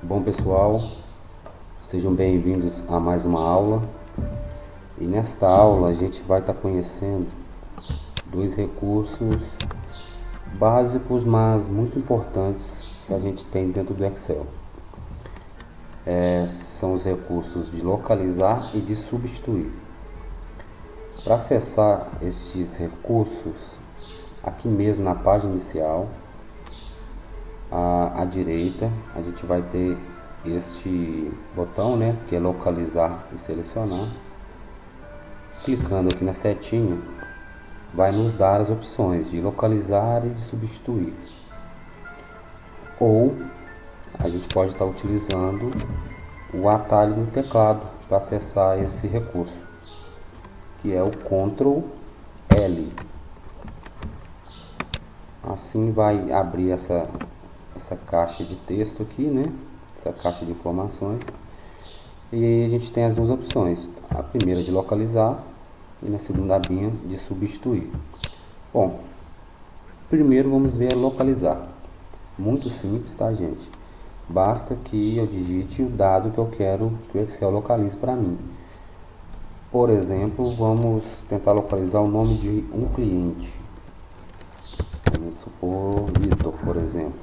Bom pessoal, sejam bem-vindos a mais uma aula. E nesta aula a gente vai estar conhecendo dois recursos básicos, mas muito importantes que a gente tem dentro do Excel. São os recursos de localizar e de substituir. Para acessar estes recursos, aqui mesmo na página inicial, à direita, a gente vai ter este botão, que é localizar e selecionar. Clicando aqui na setinha, vai nos dar as opções de localizar e de substituir. Ou a gente pode estar utilizando o atalho do teclado para acessar esse recurso, que é o Ctrl L. Assim vai abrir essa caixa de texto aqui, essa caixa de informações. E aí a gente tem as duas opções, a primeira de localizar e na segunda abinha de substituir. Bom, primeiro vamos ver localizar. Muito simples, tá, gente? Basta que eu digite o dado que eu quero que o Excel localize para mim. Por exemplo, vamos tentar localizar o nome de um cliente. Vamos supor Vitor, por exemplo.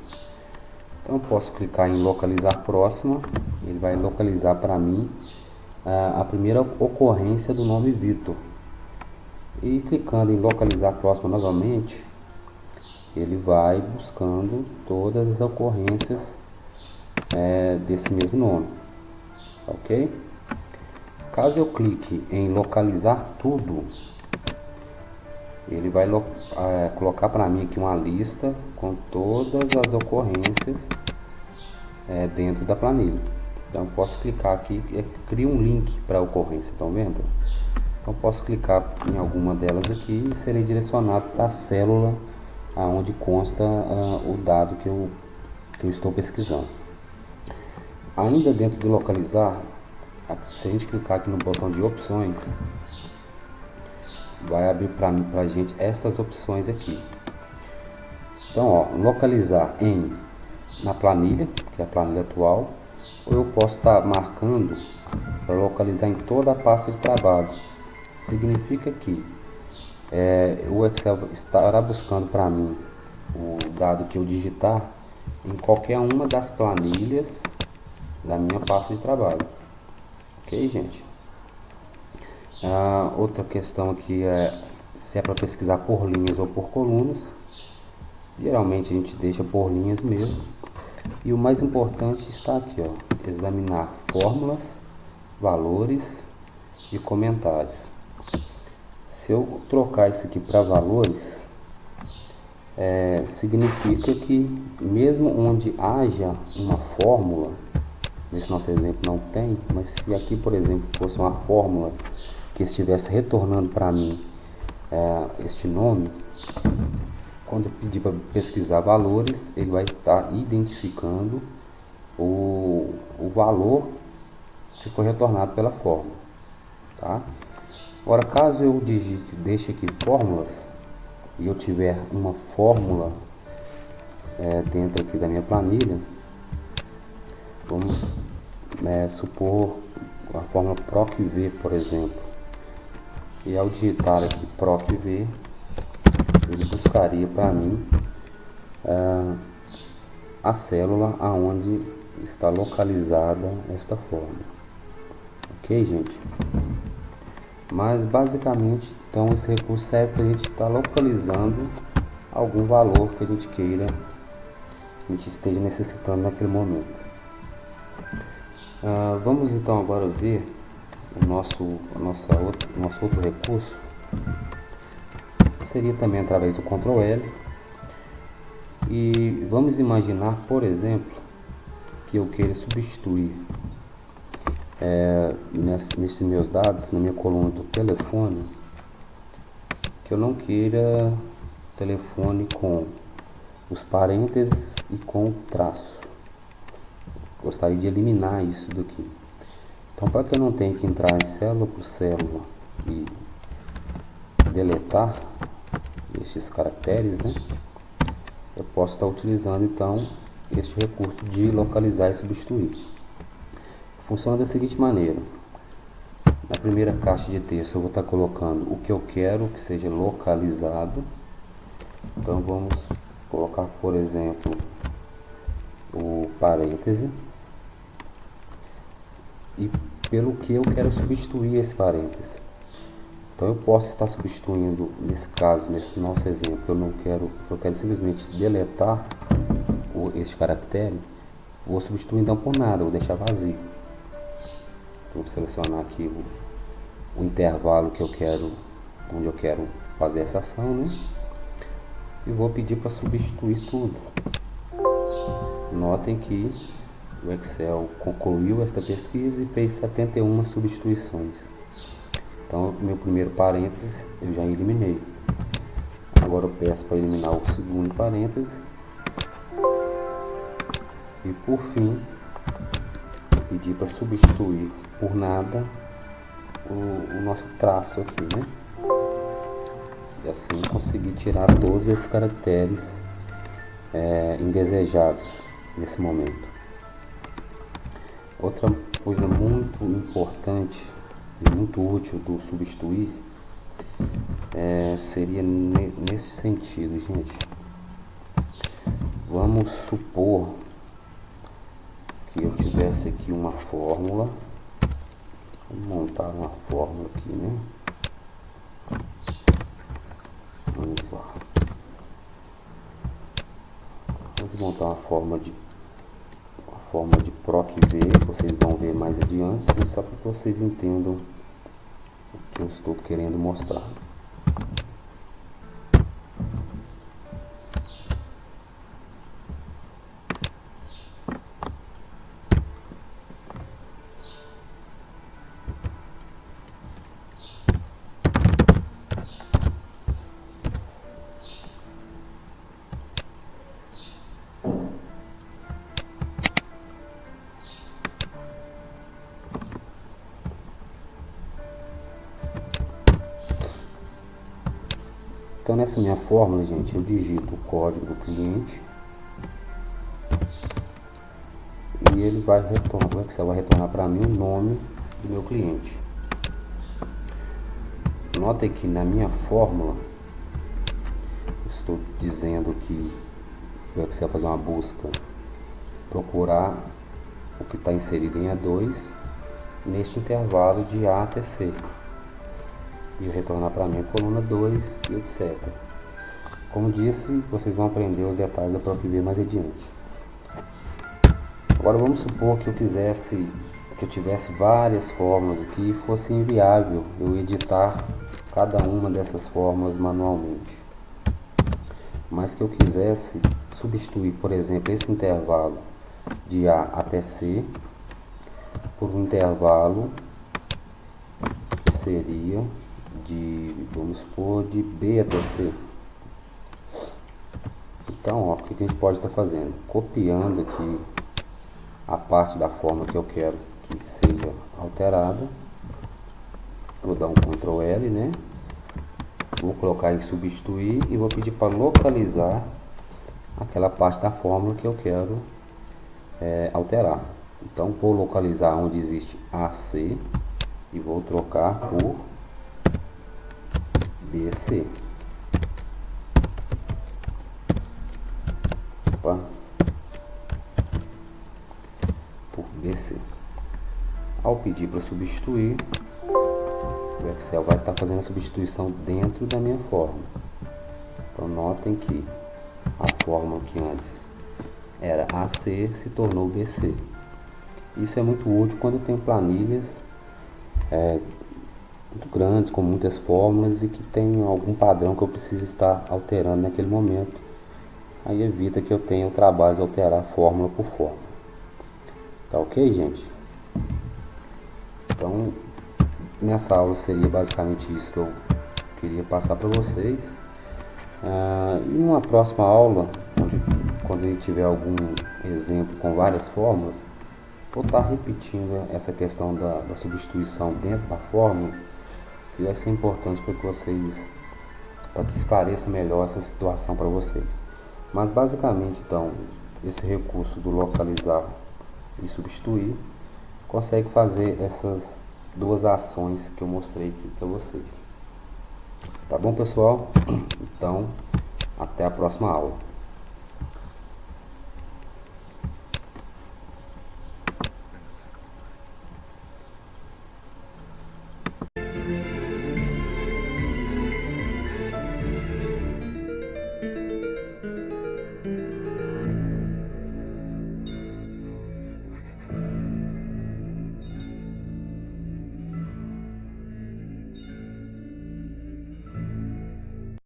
Então eu posso clicar em localizar próxima, ele vai localizar para mim a primeira ocorrência do nome Vitor. E clicando em localizar próxima novamente, ele vai buscando todas as ocorrências desse mesmo nome, ok? Caso eu clique em localizar tudo, ele vai colocar para mim aqui uma lista com todas as ocorrências dentro da planilha. Então posso clicar aqui e cria um link para a ocorrência, estão vendo? Então posso clicar em alguma delas aqui e serei direcionado para a célula onde consta o dado que eu estou pesquisando. Ainda dentro de localizar, se a gente clicar aqui no botão de opções, vai abrir para a gente estas opções aqui. Então, localizar na planilha, que é a planilha atual, ou eu posso estar marcando para localizar em toda a pasta de trabalho. Significa que o Excel estará buscando para mim o dado que eu digitar em qualquer uma das planilhas da minha pasta de trabalho. Ok, gente? Outra questão aqui é se é para pesquisar por linhas ou por colunas. Geralmente a gente deixa por linhas mesmo. E o mais importante está aqui, examinar fórmulas, valores e comentários. Se eu trocar isso aqui para valores, significa que mesmo onde haja uma fórmula, nesse nosso exemplo não tem, mas se aqui, por exemplo, fosse uma fórmula que estivesse retornando para mim este nome, quando eu pedir para pesquisar valores, ele vai estar identificando o valor que foi retornado pela fórmula, tá? Agora, caso eu deixe aqui fórmulas e eu tiver uma fórmula dentro aqui da minha planilha, vamos supor a fórmula PROC-V, por exemplo. E ao digitar aqui PROC-V, ele buscaria para mim a célula aonde está localizada esta fórmula. Ok, gente? Mas basicamente, então, esse recurso serve para a gente estar localizando algum valor que a gente queira, que a gente esteja necessitando naquele momento. Vamos então agora ver o nosso outro recurso. Seria também através do Ctrl L. E vamos imaginar, por exemplo, que eu queira substituir nesses meus dados, na minha coluna do telefone, que eu não queira telefone com os parênteses e com o traço. Gostaria de eliminar isso daqui. Então, para que eu não tenha que entrar em célula por célula e deletar estes caracteres, eu posso estar utilizando então este recurso de localizar e substituir. Funciona da seguinte maneira: na primeira caixa de texto eu vou estar colocando o que eu quero que seja localizado. Então vamos colocar, por exemplo, o parêntese, e pelo que eu quero substituir esse parêntese. Então eu posso estar substituindo, nesse caso, nesse nosso exemplo, eu quero simplesmente deletar este caractere, vou substituir então por nada, vou deixar vazio. Então vou selecionar aqui o intervalo que eu quero, onde eu quero fazer essa ação, né? E vou pedir para substituir tudo. Notem que o Excel concluiu esta pesquisa e fez 71 substituições. Então, meu primeiro parêntese eu já eliminei. Agora eu peço para eliminar o segundo parêntese. E por fim, pedir para substituir por nada o nosso traço aqui, né? E assim conseguir tirar todos esses caracteres indesejados nesse momento. Outra coisa muito importante e muito útil do substituir seria nesse sentido, gente. Vamos supor que eu tivesse aqui uma fórmula. Vamos montar uma fórmula aqui, né? Vamos lá. Vamos montar uma forma de PROC V, vocês vão ver mais adiante, mas só para que vocês entendam o que eu estou querendo mostrar. Então nessa minha fórmula, gente, eu digito o código do cliente e ele vai retornar, o Excel vai retornar para mim o nome do meu cliente. Notem que na minha fórmula eu estou dizendo que o Excel fazer uma busca, procurar o que está inserido em A2 neste intervalo de A até C. E retornar para mim a coluna 2 e etc. Como disse, vocês vão aprender os detalhes da PROC V mais adiante. Agora vamos supor que eu tivesse várias fórmulas aqui e fosse inviável eu editar cada uma dessas fórmulas manualmente. Mas que eu quisesse substituir, por exemplo, esse intervalo de A até C por um intervalo que seria vamos supor, de B até C. Então, ó, o que a gente pode estar fazendo? Copiando aqui a parte da forma que eu quero que seja alterada. Vou dar um Ctrl L, né? Vou colocar em substituir e vou pedir para localizar aquela parte da fórmula que eu quero alterar. Então, vou localizar onde existe AC e vou trocar por BC. Opa. Por BC. Ao pedir para substituir, o Excel vai estar fazendo a substituição dentro da minha fórmula. Então notem que a fórmula que antes era AC se tornou BC. Isso é muito útil quando eu tenho planilhas muito grandes, com muitas fórmulas e que tem algum padrão que eu preciso estar alterando naquele momento. Aí evita que eu tenha o trabalho de alterar fórmula por fórmula. Tá ok, gente? Então, nessa aula seria basicamente isso que eu queria passar para vocês. Em uma próxima aula, quando a gente tiver algum exemplo com várias fórmulas, vou estar repetindo essa questão da substituição dentro da fórmula, que vai ser importante para que esclareça melhor essa situação para vocês. Mas basicamente, então, esse recurso do localizar e substituir, consegue fazer essas duas ações que eu mostrei aqui para vocês. Tá bom, pessoal? Então, até a próxima aula.